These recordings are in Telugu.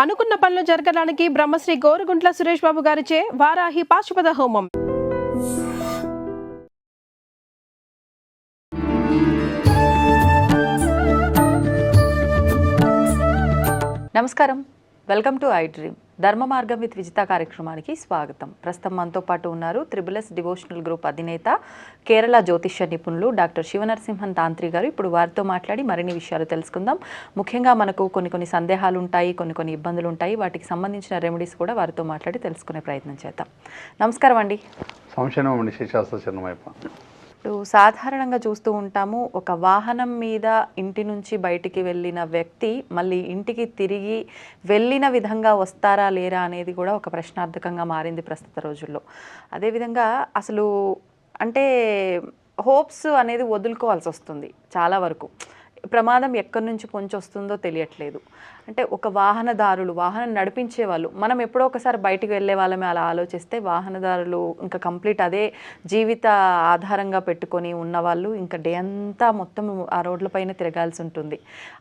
అనుకున్న పనులు జరగడానికి బ్రహ్మశ్రీ గోరుగుంట్ల సురేష్ బాబు గారిచే వారాహి పాశుపత హోమం. నమస్కారం, వెల్కమ్ టు ఐ డ్రీమ్. ధర్మ మార్గం విత్ విజిత కార్యక్రమానికి స్వాగతం. ప్రస్తుతం మనతో పాటు ఉన్నారు త్రిబుల్ డివోషనల్ గ్రూప్ అధినేత, కేరళ జ్యోతిష్య నిపుణులు డాక్టర్ శివనరసింహన్ తాంత్రి గారు. ఇప్పుడు వారితో మాట్లాడి మరిన్ని విషయాలు తెలుసుకుందాం. ముఖ్యంగా మనకు కొన్ని సందేహాలు ఉంటాయి, కొన్ని ఇబ్బందులు ఉంటాయి. వాటికి సంబంధించిన రెమెడీస్ కూడా వారితో మాట్లాడి తెలుసుకునే ప్రయత్నం చేద్దాం. నమస్కారం అండి. ఇప్పుడు సాధారణంగా చూస్తూ ఉంటాము, ఒక వాహనం మీద ఇంటి నుంచి బయటికి వెళ్ళిన వ్యక్తి మళ్ళీ ఇంటికి తిరిగి వెళ్ళిన విధంగా వస్తారా లేరా అనేది కూడా ఒక ప్రశ్నార్థకంగా మారింది ప్రస్తుత రోజుల్లో. అదేవిధంగా అసలు అంటే హోప్స్ అనేది వదులుకోవాల్సి వస్తుంది చాలా వరకు. ప్రమాదం ఎక్కడి నుంచి పొంచి వస్తుందో తెలియట్లేదు. అంటే ఒక వాహనదారులు, వాహనం నడిపించే వాళ్ళు, మనం ఎప్పుడో ఒకసారి బయటికి వెళ్ళే వాళ్ళమే అలా ఆలోచిస్తే, వాహనదారులు ఇంకా కంప్లీట్ అదే జీవిత ఆధారంగా పెట్టుకొని ఉన్నవాళ్ళు ఇంకా డే అంతా మొత్తం ఆ రోడ్లపైన తిరగాల్సి ఉంటుంది.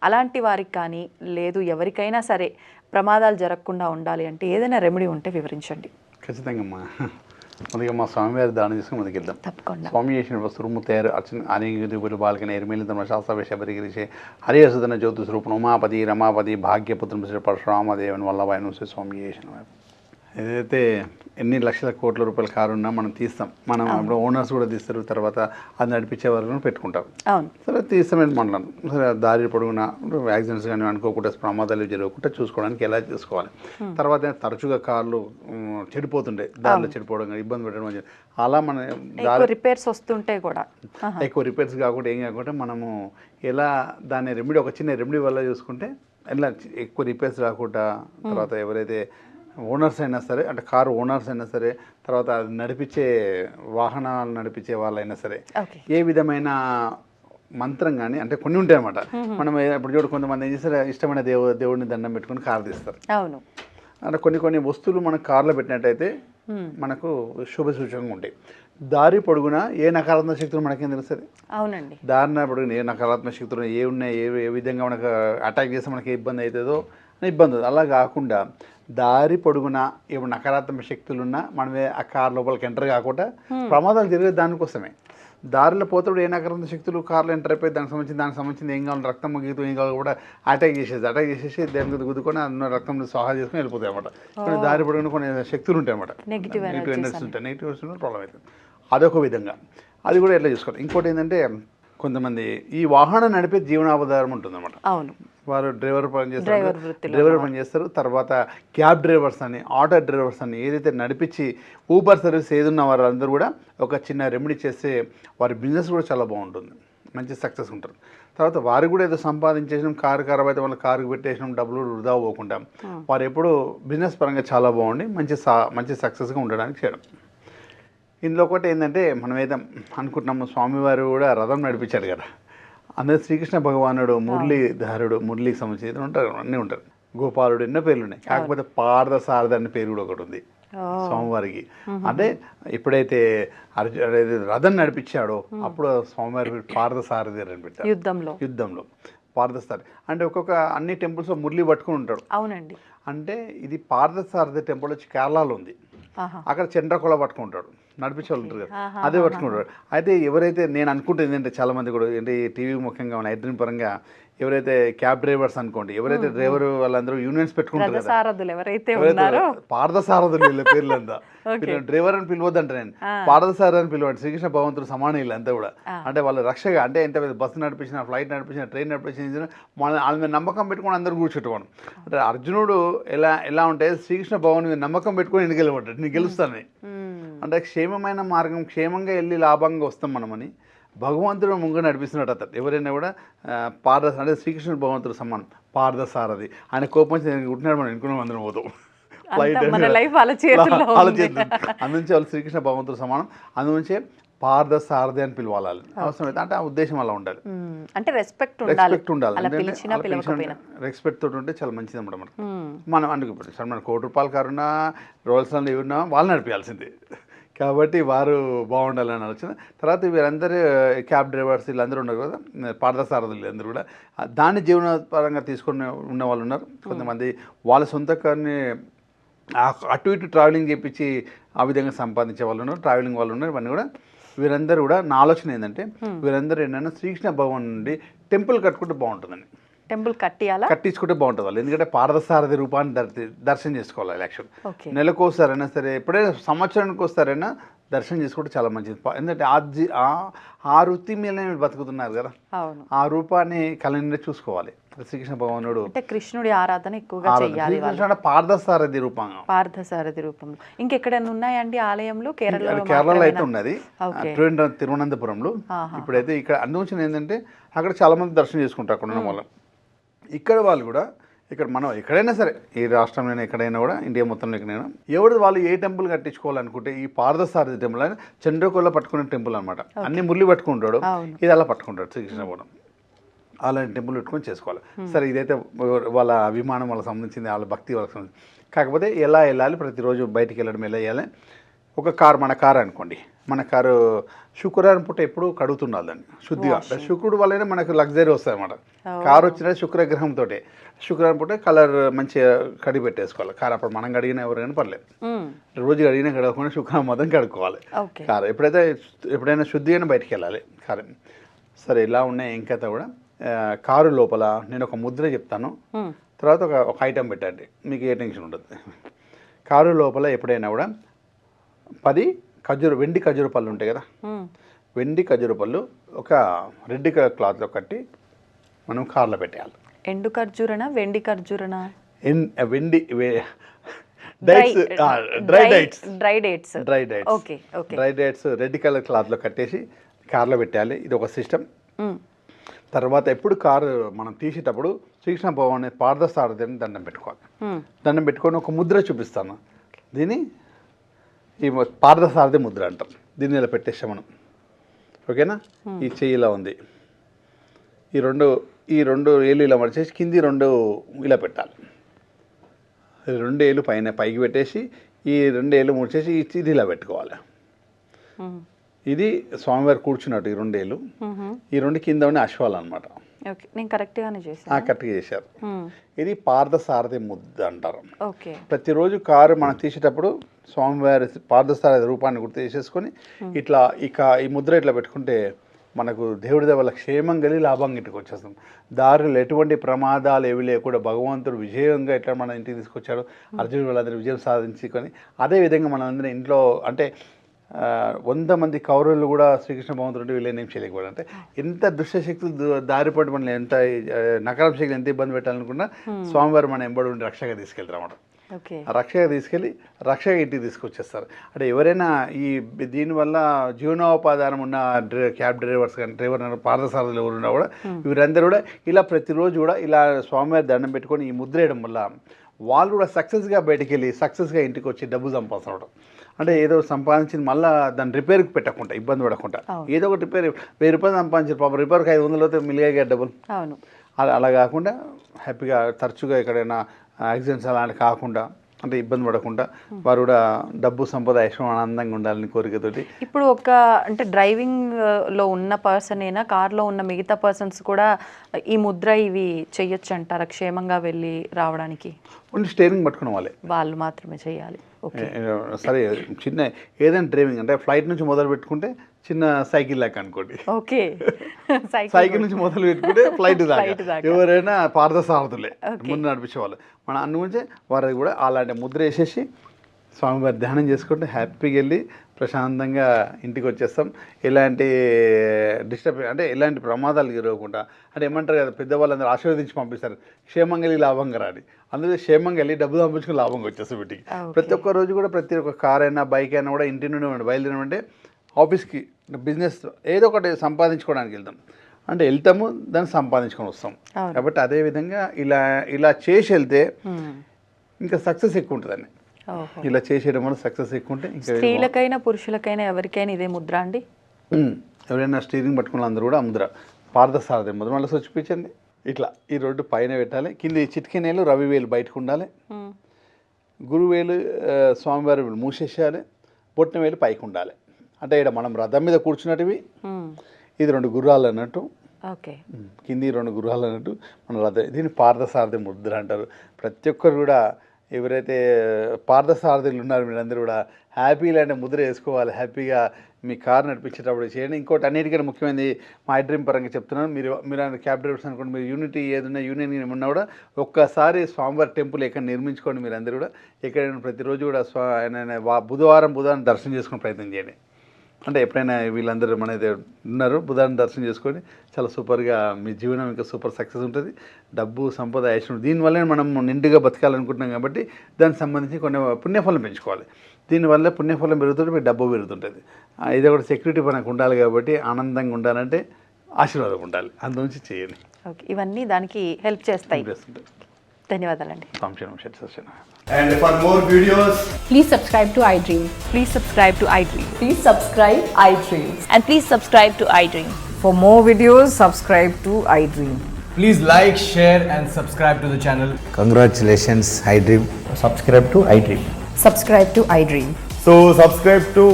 అలాంటి వారికి కానీ లేదు ఎవరికైనా సరే ప్రమాదాలు జరగకుండా ఉండాలి అంటే ఏదైనా రెమెడీ ఉంటే వివరించండి. ఖచ్చితంగా ముందుగా మా స్వామివారి దానం చేసుకుని ముందుకు వెళ్దాం. తప్పకుండా. స్వామి చేసిన వస్తువు తయారు అర్చన అనేక బాలకన ఎరిమేలితమ శాస్త్రవే శబరిగిరిచే హరియసుధన జ్యోతి స్వరూపం ఉమాపతి రమాపతి భాగ్యపుత్రం శ్రీ పరశురామదేవన్ వల్లభాయను స్వామి చేసిన ఏదైతే ఎన్ని లక్షల కోట్ల రూపాయల కారు ఉన్నా మనం తీస్తాం. మనం ఇప్పుడు ఓనర్స్ కూడా తీస్తారు, తర్వాత అది నడిపించే వరకు పెట్టుకుంటారు. సరే తీస్తామని మాట్లాడు. సరే దారి పొడుగున యాక్సిడెంట్స్ కానీ అనుకోకుండా ప్రమాదాలు జరగకుండా చూసుకోవడానికి ఎలా చేసుకోవాలి. తర్వాత తరచుగా కార్లు చెడిపోతుండే, దారిలో చెడిపోవడం కానీ ఇబ్బంది పెట్టడం, అలా మన దారి రిపేర్స్ వస్తుంటే కూడా ఎక్కువ రిపేర్స్ కాకుండా ఏం కాకుండా మనము ఎలా దాన్ని రెమెడీ, ఒక చిన్న రెమెడీ వల్ల చూసుకుంటే ఎలా ఎక్కువ రిపేర్స్ రాకుండా, తర్వాత ఎవరైతే ఓనర్స్ అయినా సరే, అంటే కారు ఓనర్స్ అయినా సరే, తర్వాత నడిపించే వాహనాలు నడిపించే వాళ్ళైనా సరే, ఏ విధమైన మంత్రం కానీ అంటే కొన్ని ఉంటాయి అన్నమాట. మనం ఇప్పుడు చూడు, కొంతమంది ఏం చేస్తారు, ఇష్టమైన దేవుడిని దండం పెట్టుకుని కారు తీస్తారు. అవును. అంటే కొన్ని వస్తువులు మనం కారులో పెట్టినట్టయితే మనకు శుభ సూచకంగా ఉంటాయి. దారి పొడుగున ఏ నకారాత్మక శక్తులు మనకేం తెలుస్తుంది. అవునండి. దారిన పొడుగున ఏ నకారాత్మక శక్తులు ఏ ఉన్నాయి, ఏ విధంగా మనకు అటాక్ చేస్తే మనకి ఇబ్బంది అవుతుందో ఇబ్బంది. అలా కాకుండా దారి పొడుగున ఏమైనా నకారాత్మక శక్తులు ఉన్నా మనమే ఆ కార్ లోపలికి ఎంటర్ కాకుండా ప్రమాదాలు జరిగేది దానికోసమే. దారిలో పోతాడు ఏ నకారాత్మక శక్తులు కార్లో ఎంటర్ అయిపోయి దానికి సంబంధించింది ఏం కావాలి, రక్తం ముగితూ ఏం కావాలి కూడా అటాక్ చేసేసి దేని మీద గుద్దుకొని అందులో రక్తం సహా చేసుకుని వెళ్ళిపోతాయి అన్నమాట. కొన్ని దారి పొడుగున కొన్ని శక్తులు ఉంటాయి అన్నమాట, నెగిటివ్ ఎనర్జీస్ ఉంటాయి. నెగిటివ్ ఎనర్జీస్ ప్రాబ్లం అవుతుంది. అదొక విధంగా, అది కూడా ఎట్లా చూసుకోవాలి. ఇంకోటి ఏంటంటే, కొంతమంది ఈ వాహనం నడిపే జీవనాధారం ఉంటుందన్నమాట. అవును. వారు డ్రైవర్ పని చేస్తారు. తర్వాత క్యాబ్ డ్రైవర్స్ అని, ఆటో డ్రైవర్స్ అని, ఏదైతే నడిపించి ఊబర్ సర్వీస్ ఏదున్న వారందరూ కూడా ఒక చిన్న రెమెడీ చేస్తే వారి బిజినెస్ కూడా చాలా బాగుంటుంది, మంచి సక్సెస్ ఉంటుంది. తర్వాత వారు కూడా ఏదో సంపాదించేసినాం, కారు ఖరాబ్ అయితే వాళ్ళ కారుకు పెట్టేసినాం, డబ్బులు వృధా పోకుండా వారు ఎప్పుడు బిజినెస్ పరంగా చాలా బాగుండి మంచి సక్సెస్గా ఉండడానికి చేయడం. ఇందులో ఒకటి ఏంటంటే, మనం ఏదో అనుకుంటున్నాము, స్వామివారు కూడా రథం నడిపించాడు కదా. అందరూ శ్రీకృష్ణ భగవానుడు మురళీధారుడు, మురళికి సంబంధించి ఉంటారు, అన్నీ ఉంటారు. గోపాలుడు, ఎన్నో పేర్లు ఉన్నాయి. కాకపోతే పార్థసారథి అనే పేరు కూడా ఒకటి ఉంది స్వామివారికి. అంటే ఎప్పుడైతే రథం నడిపించాడో అప్పుడు స్వామివారి పార్థసారథి అని పెట్టారు. యుద్ధంలో పార్థసారథి అంటే ఒక్కొక్క అన్ని టెంపుల్స్ మురళి పట్టుకుని ఉంటాడు. అవునండి. అంటే ఇది పార్థసారథి టెంపుల్ వచ్చి కేరళలో ఉంది. అక్కడ చంద్రకొల పట్టుకుంటాడు, నడిపించే వాళ్ళు ఉంటారు కదా, అదే పట్టుకుంటాడు. అయితే ఎవరైతే నేను అనుకుంటుంది ఏంటంటే, చాలా మంది కూడా ఏంటి టీవీ ముఖ్యంగా నైట్ డ్రీమ్ పరంగా ఎవరైతే క్యాబ్ డ్రైవర్స్ అనుకోండి, ఎవరైతే డ్రైవర్ వాళ్ళందరూ యూనియన్స్ పెట్టుకుంటారు కదా, పార్థసారథులు వీళ్ళ పేర్లంతా. డ్రైవర్ అని పిలవద్దంట, నేను పార్థసారథి అని పిలవండి. శ్రీకృష్ణ భగవంతుడు సమానం వీళ్ళంతా కూడా. అంటే వాళ్ళ రక్షగా, అంటే ఎంత బస్సు నడిపించిన, ఫ్లైట్ నడిపించిన, ట్రైన్ నడిపించిన, వాళ్ళ మీద నమ్మకం పెట్టుకొని అందరూ కూర్చుంటాను. అంటే అర్జునుడు ఎలా ఉంటే శ్రీకృష్ణ భగవాన్ మీద నమ్మకం పెట్టుకొని ఎన్నికెళ్ళమంటాడు, నేను గెలుస్తానని. అంటే క్షేమమైన మార్గం, క్షేమంగా వెళ్ళి లాభంగా వస్తాం మనమని భగవంతుడు ముందు నడిపిస్తున్నాడు. అతను ఎవరైనా కూడా అంటే శ్రీకృష్ణుడు భగవంతుడు సమానం, పార్థసారథి. ఆయన కోపం ఉంటున్నాడు, మనం ఎన్నుకున్నాం, అందరం పోతాం. ఫ్లైట్ అందుంచి వాళ్ళు శ్రీకృష్ణ భగవంతుడు సమానం, అందుంచే పార్థసారథి అని పిలవాలి అవసరం అయితే. అంటే ఆ ఉద్దేశం అలా ఉండాలి, అంటే రెస్పెక్ట్ ఉండాలి. రెస్పెక్ట్ తోటి ఉంటే చాలా మంచిది అన్నమాట. మనం అందుకు మన ₹1 కోటి కారున్నా, రోల్స్ ఏమన్నా వాళ్ళు నడిపించాల్సిందే. కాబట్టి వారు బాగుండాలని ఆలోచన. తర్వాత వీరందరూ క్యాబ్ డ్రైవర్స్ వీళ్ళందరూ ఉన్నారు కదా, పార్థసారథులు అందరూ కూడా దాన్ని జీవనోపారంగా తీసుకుని ఉన్న వాళ్ళు ఉన్నారు. కొంతమంది వాళ్ళ సొంత కార్ని అటు ఇటు ట్రావెలింగ్ చేయించి ఆ విధంగా సంపాదించే వాళ్ళు ఉన్నారు, ట్రావెలింగ్ వాళ్ళు ఉన్నారు. ఇవన్నీ కూడా వీరందరూ కూడా నా ఆలోచన ఏంటంటే వీరందరూ ఏంటంటే శ్రీకృష్ణ భగవాన్ నుండి టెంపుల్ కట్టుకుంటే బాగుంటుందని. టెంపుల్ కట్టించుకుంటే బాగుంటుంది వాళ్ళు, ఎందుకంటే పార్థసారథి రూపాన్ని దర్శనం చేసుకోవాలి. యాక్చువల్ నెలకోసారైనా సరే, ఎప్పుడైనా సంవత్సరానికి వస్తారైనా దర్శనం చేసుకుంటే చాలా మంచిది. ఎందుకంటే ఆ వృత్తి మీదనే బతుకుతున్నారు కదా, ఆ రూపాన్ని కళ్ళ చూసుకోవాలి. శ్రీకృష్ణ భగవానుడు అంటే కృష్ణుడి ఆరాధన ఎక్కువగా చేయాలి. పార్థసారథి రూపంలో ఇంకెక్కడైనా ఉన్నాయండి ఆలయంలో? కేరళలో అయితే ఉన్నది, తిరువనంతపురంలో. ఇప్పుడైతే ఇక్కడ అందువచ్చిన ఏంటంటే అక్కడ చాలా మంది దర్శనం చేసుకుంటారు అక్కడ ఉన్న వాళ్ళు. ఇక్కడ వాళ్ళు కూడా ఇక్కడ మనం ఎక్కడైనా సరే ఈ రాష్ట్రంలో ఎక్కడైనా కూడా ఇండియా మొత్తంలో ఎక్కడైనా ఎవరు వాళ్ళు ఏ టెంపుల్ కట్టించుకోవాలనుకుంటే ఈ పార్థసారథి టెంపుల్ అని చంద్రకోళ్ళ పట్టుకునే టెంపుల్ అనమాట. అన్ని మురళి పట్టుకుంటాడు, ఇది అలా పట్టుకుంటాడు శ్రీకృష్ణ భగవాన్. అలాంటి టెంపుల్ పెట్టుకొని చేసుకోవాలి. సరే ఇదైతే వాళ్ళ అభిమానం వాళ్ళకి సంబంధించింది, వాళ్ళ భక్తి వాళ్ళకి సంబంధించింది. కాకపోతే ఎలా వెళ్ళాలి, ప్రతిరోజు బయటికి వెళ్ళడం ఎలా వెళ్ళాలి. ఒక కారు, మన కారు అనుకోండి, మన కారు శుక్రవారం పూట ఎప్పుడు కడుగుతుండాలి దాన్ని శుద్ధిగా. శుక్రుడు వల్లనే మనకు లగ్జరీ వస్తుంది అన్నమాట. కారు వచ్చినది శుక్రగ్రహంతో, శుక్రవారం పూట కలర్ మంచిగా కడిగి పెట్టేసుకోవాలి కారు. అప్పుడు మనం కడిగినా ఎవరైనా పర్లేదు, రోజు కడిగినా కడగకుండా శుక్రవారం మాత్రం కడుక్కోవాలి కారు. ఎప్పుడైనా శుద్ధిగానే బయటికి వెళ్ళాలి కారు. సరే ఇలా ఉన్నాయి. ఇంకా కూడా కారు లోపల నేను ఒక ముద్ర చెప్తాను, తర్వాత ఒక ఐటెం పెట్టండి, మీకు ఏ టెన్షన్ ఉండదు. కారు లోపల ఎప్పుడైనా కూడా 10 వెండి ఖర్జూర పళ్ళు ఉంటాయి కదా, వెండి ఖర్జూర పళ్ళు ఒక రెడ్ కలర్ క్లాత్లో కట్టి మనం కార్లో పెట్టేయాలి. ఎండు ఖర్జూరనా వెండి ఖర్జూరనా? వెండి diets, dry dates red colour క్లాత్లో కట్టేసి కార్లో పెట్టేయాలి. ఇది ఒక సిస్టమ్. తర్వాత ఎప్పుడు కారు మనం తీసేటప్పుడు శ్రీకృష్ణ భగవాన్ పార్థసారథిని దండం పెట్టుకోవాలి. దండం పెట్టుకొని ఒక ముద్ర చూపిస్తాను, దీన్ని ఈ పార్థసారథి ముద్ర అంటాం. దీన్ని ఇలా పెట్టేసాం మనం, ఓకేనా? ఈ చెయ్యి ఇలా ఉంది, ఈ రెండు ఏళ్ళు ఇలా మడిచేసి కింది 2 ఇలా పెట్టాలి. 2 ఏళ్ళు పైకి పెట్టేసి ఈ 2 ఏళ్ళు ముడిచేసి ఇది ఇలా పెట్టుకోవాలి. ఇది స్వామివారు కూర్చున్నట్టు ఈ 2 ఏళ్ళు, ఈ 2 కింద ఉన్న అశ్వాలు అనమాట. కరెక్ట్గా చేశారు. ఇది పార్థసారథి ముద్ద అంటారు. ప్రతిరోజు కారు మనం తీసేటప్పుడు స్వామివారి పార్థసారథి రూపాన్ని గుర్తు చేసేసుకొని ఇట్లా ఈ ముద్ర ఇట్లా పెట్టుకుంటే మనకు దేవుడి వల్ల క్షేమం కలిగి లాభం ఇంటికి వచ్చేస్తాం. దారిలో ఎటువంటి ప్రమాదాలు ఏవి లేకుండా భగవంతుడు విజయంగా ఎట్లా మన ఇంటికి తీసుకొచ్చాడు, అర్జునుడు వాళ్ళందరూ విజయం సాధించుకొని అదేవిధంగా మనందరం ఇంట్లో అంటే 100 మంది కౌరవులు కూడా శ్రీకృష్ణ భగవంతుడు వీళ్ళని ఏం చేయలేకపోయాడు. అంటే ఎంత దుష్టశక్తులు దారిపడి మనల్ని ఎంత నకారాత్మక శక్తులు ఎంత ఇబ్బంది పెట్టాలనుకున్నా స్వామివారు మన ఎంబడి ఉండి రక్షగా తీసుకెళ్తారు అన్నమాట. రక్షగా తీసుకెళ్ళి రక్షగా ఇంటికి తీసుకొచ్చేస్తారు. అంటే ఎవరైనా దీనివల్ల జీవనోపాధానం ఉన్న క్యాబ్ డ్రైవర్స్ కానీ పార్థసారథులు ఎవరున్నా కూడా వీరందరూ కూడా ఇలా ప్రతిరోజు కూడా ఇలా స్వామివారి దండం పెట్టుకొని ఈ ముద్ర వేయడం వల్ల వాళ్ళు కూడా సక్సెస్గా బయటికి వెళ్ళి సక్సెస్గా ఇంటికి వచ్చి డబ్బు సంపాదించడం. అంటే ఏదో సంపాదించింది మళ్ళీ దాన్ని రిపేర్కి పెట్టకుండా ఇబ్బంది పడకుండా ఏదో ఒక రిపేర్ 1000 రూపాయలు సంపాదించారు పాప, రిపేర్కి 500 అయితే మిలిగా డబ్బులు. అలా కాకుండా హ్యాపీగా తరచుగా ఎక్కడైనా యాక్సిడెంట్స్ అలాంటివి కాకుండా అంటే ఇబ్బంది పడకుండా వారు కూడా డబ్బు సంపద ఐశ్వర్యం ఆనందంగా ఉండాలని కోరికతోటి. ఇప్పుడు అంటే డ్రైవింగ్లో ఉన్న పర్సన్ అయినా కార్లో ఉన్న మిగతా పర్సన్స్ కూడా ఈ ముద్ర ఇవి చెయ్యొచ్చు అంటారా క్షేమంగా వెళ్ళి రావడానికి? ఓన్లీ స్టీరింగ్ పట్టుకున్న వాళ్ళు మాత్రమే చేయాలి. సరే చిన్న ఏదైనా డ్రైవింగ్ అంటే ఫ్లైట్ నుంచి మొదలు పెట్టుకుంటే చిన్న సైకిల్ లాగా అనుకోండి, సైకిల్ నుంచి మొదలు పెట్టుకుంటే ఫ్లైట్ దాకా ఎవరైనా పార్థసారథులే ముందు నడిపించేవాళ్ళు. మన అందుగురించి వారికి కూడా అలాంటి ముద్ర వేసేసి స్వామివారి ధ్యానం చేసుకుంటే హ్యాపీగా వెళ్ళి ప్రశాంతంగా ఇంటికి వచ్చేస్తాం. ఎలాంటి అంటే ఎలాంటి ప్రమాదాలు ఎదురవకుండా. అంటే ఏమంటారు కదా పెద్దవాళ్ళందరూ ఆశీర్వదించి పంపిస్తారు, క్షేమంగా వెళ్ళి లాభంగా రాని. అందులో క్షేమంగా వెళ్ళి డబ్బు సంపాదించుకుని లాభంగా వచ్చేస్తాం ఇంటికి. ప్రతి ఒక్క రోజు కూడా ప్రతి ఒక్క కార్ అయినా బైక్ అయినా కూడా ఇంటి నుండి బయలుదేరమంటే ఆఫీస్కి బిజినెస్ ఏదో ఒకటి సంపాదించుకోవడానికి వెళ్తాం. అంటే వెళ్తాము దాన్ని సంపాదించుకొని వస్తాం. కాబట్టి అదేవిధంగా ఇలా చేసి వెళ్తే ఇంకా సక్సెస్ ఎక్కువ ఉంటుందండి. ఇలా చేసేయడం వల్ల సక్సెస్ ఎక్కువ ఉంటే ఇంకా స్త్రీలకైనా పురుషులకైనా ఎవరికైనా ఇదే ముద్ర అండి? ఎవరైనా స్టీరింగ్ పట్టుకున్న అందరూ కూడా ముద్ర పార్థసారథి ముద్ర మళ్ళీ చూపించండి. ఇట్లా ఈ రోడ్డు పైన పెట్టాలి, కింద చిటికెనేలు రవివేలు బయటకు ఉండాలి, గురువేలు స్వామివారి మూసేసేయాలి, బొట్టిన వేలు పైకి ఉండాలి. అంటే ఇక్కడ మనం రథం మీద కూర్చున్నట్టువి, ఇది 2 గుర్రాలు అన్నట్టు, ఓకే, కింది 2 గుర్రాలు అన్నట్టు మన రథం. దీన్ని పార్థసారథి ముద్ర అంటారు. ప్రతి ఒక్కరు కూడా ఎవరైతే పార్థసారథులు ఉన్నారో మీరందరూ కూడా హ్యాపీగా అంటే ముద్ర వేసుకోవాలి. హ్యాపీగా మీ కార్ నడిపించేటప్పుడు చేయండి. ఇంకోటి అన్నిటికన్నా ముఖ్యమైనది మా డ్రీమ్ పరంగా చెప్తున్నాను. మీరు క్యాబ్ డ్రైవర్స్ అనుకోండి, మీరు యూనిటీ ఏదైనా యూనియన్ ఉన్నా కూడా ఒక్కసారి స్వామివారి టెంపుల్ ఎక్కడ నిర్మించుకోండి. మీరు అందరూ కూడా ఎక్కడైనా ప్రతిరోజు కూడా బుధవారం దర్శనం చేసుకునే ప్రయత్నం చేయండి. అంటే ఎప్పుడైనా వీళ్ళందరూ మన ఉన్నారు, బుధవారం దర్శనం చేసుకొని చాలా సూపర్గా మీ జీవనం ఇంకా సూపర్ సక్సెస్ ఉంటుంది. డబ్బు, సంపద, ఐశ్వర్యం దీనివల్లే మనం నిండుగా బతకాలనుకుంటున్నాం కాబట్టి దానికి సంబంధించి కొన్ని పుణ్యఫలం పెంచుకోవాలి. దీనివల్ల పుణ్యఫలం పెరుగుతుంటే మీకు డబ్బు పెరుగుతుంటుంది. ఇది కూడా సెక్యూరిటీ మనకు ఉండాలి కాబట్టి ఆనందంగా ఉండాలంటే ఆశీర్వాదం ఉండాలి. అందులోంచి చేయండి. ఓకే, ఇవన్నీ దానికి హెల్ప్ చేస్తాయి. ధన్యవాదాలండి. And for more videos, Please subscribe to iDream. Please subscribe to iDream. Please subscribe iDream. And please subscribe to iDream. For more videos, subscribe to iDream. Please like, share and subscribe to the channel. Congratulations, iDream. Subscribe to iDream. Subscribe to iDream. So subscribe to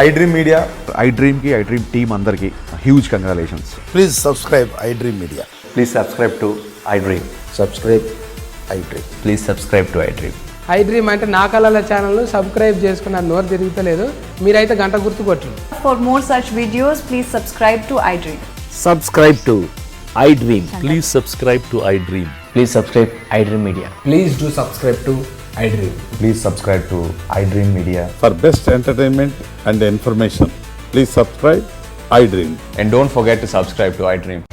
iDream Media. iDream ki iDream team andarki huge congratulations. Please subscribe iDream Media. Please subscribe to iDream. Subscribe iDream. Please subscribe to iDream. iDream అంటే నా కళల ఛానల్ సబ్స్క్రైబ్ చేసుకున్న నోరు తిరుగుతలేదు, మీరైతే గంట గుర్తు కొట్టండి. For more such videos, please subscribe to iDream. Subscribe to iDream. Please subscribe to iDream. Please subscribe iDream Media. Please do subscribe to iDream. Please subscribe to iDream Media. For best entertainment and information, please subscribe iDream. And don't forget to subscribe to iDream.